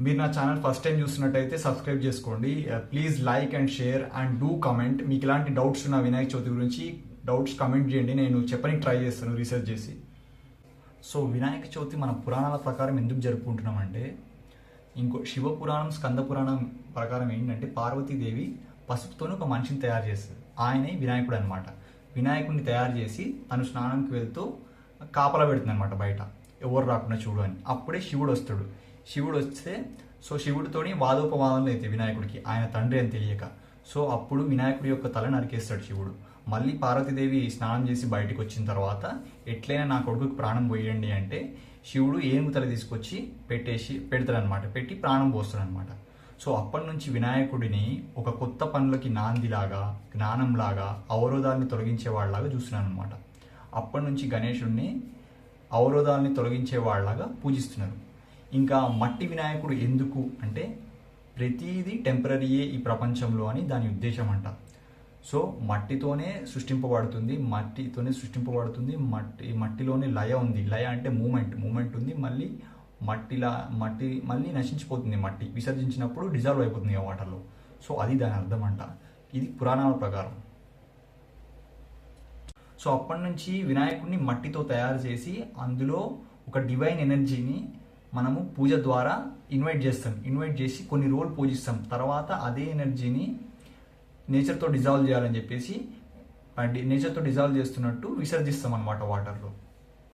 మీరు నా channel first time చూస్తున్నట్టయితే సబ్స్క్రైబ్ చేసుకోండి. Please like and share and do comment. మీకు ఇలాంటి డౌట్స్ ఉన్న వినాయక చవితి గురించి డౌట్స్ కామెంట్ చేయండి, నేను చెప్పడానికి ట్రై చేస్తాను రీసెర్చ్ చేసి. సో వినాయక చవితి మన పురాణాల ప్రకారం ఎందుకు జరుపుకుంటున్నామంటే, శివ పురాణం స్కంద పురాణం ప్రకారం ఏంటంటే, పార్వతీదేవి పసుపుతోనే ఒక మనిషిని తయారు చేస్తుంది. ఆయనే వినాయకుడు అనమాట. వినాయకుడిని తయారు చేసి తను స్నానంకి వెళ్తూ కాపలా పెడుతుంది అనమాట బయట, ఎవరు రాకుండా చూడు అని. అప్పుడే శివుడు వస్తాడు. శివుడు వస్తే శివుడితోని వాదోపవాదనలు అయితే వినాయకుడికి, ఆయన తండ్రి అని తెలియక. సో అప్పుడు వినాయకుడి యొక్క తల నరికేస్తాడు శివుడు. మళ్ళీ పార్వతీదేవి స్నానం చేసి బయటకు వచ్చిన తర్వాత, ఎట్లయినా నా కొడుకుకి ప్రాణం పోయండి అంటే, శివుడు ఏనుగు తల తీసుకొచ్చి పెడతాడనమాట. పెట్టి ప్రాణం పోస్తాడనమాట. సో అప్పటి నుంచి వినాయకుడిని ఒక కొత్త పనులకి నాందిలాగా, జ్ఞానంలాగా, అవరోధాలని తొలగించేవాళ్ళలాగా చూస్తున్నాను అనమాట. అప్పటి నుంచి గణేశుడిని అవరోధాలని తొలగించేవాళ్ళలాగా పూజిస్తున్నారు. ఇంకా మట్టి వినాయకుడు ఎందుకు అంటే, ప్రతిదీ టెంపరీయే ఈ ప్రపంచంలో అని దాని ఉద్దేశం అంట. సో మట్టితోనే సృష్టింపబడుతుంది, మట్టిలోనే లయ ఉంది. లయ అంటే మూమెంట్ ఉంది. మళ్ళీ మట్టి మళ్ళీ నశించిపోతుంది. మట్టి విసర్జించినప్పుడు డిజాల్వ్ అయిపోతుంది ఆ వాటర్లో. సో అది దాని అర్థం అంట. ఇది పురాణాల ప్రకారం. సో అప్పటి నుంచి వినాయకుడిని మట్టితో తయారు చేసి అందులో ఒక డివైన్ ఎనర్జీని మనము పూజ ద్వారా ఇన్వైట్ చేసి కొన్ని రోజులు పూజిస్తాం. తర్వాత అదే ఎనర్జీని నేచర్తో డిజాల్వ్ చేయాలని చెప్పేసి, నేచర్తో డిజాల్వ్ చేస్తున్నట్టు విసర్జిస్తాం అన్నమాట వాటర్లో.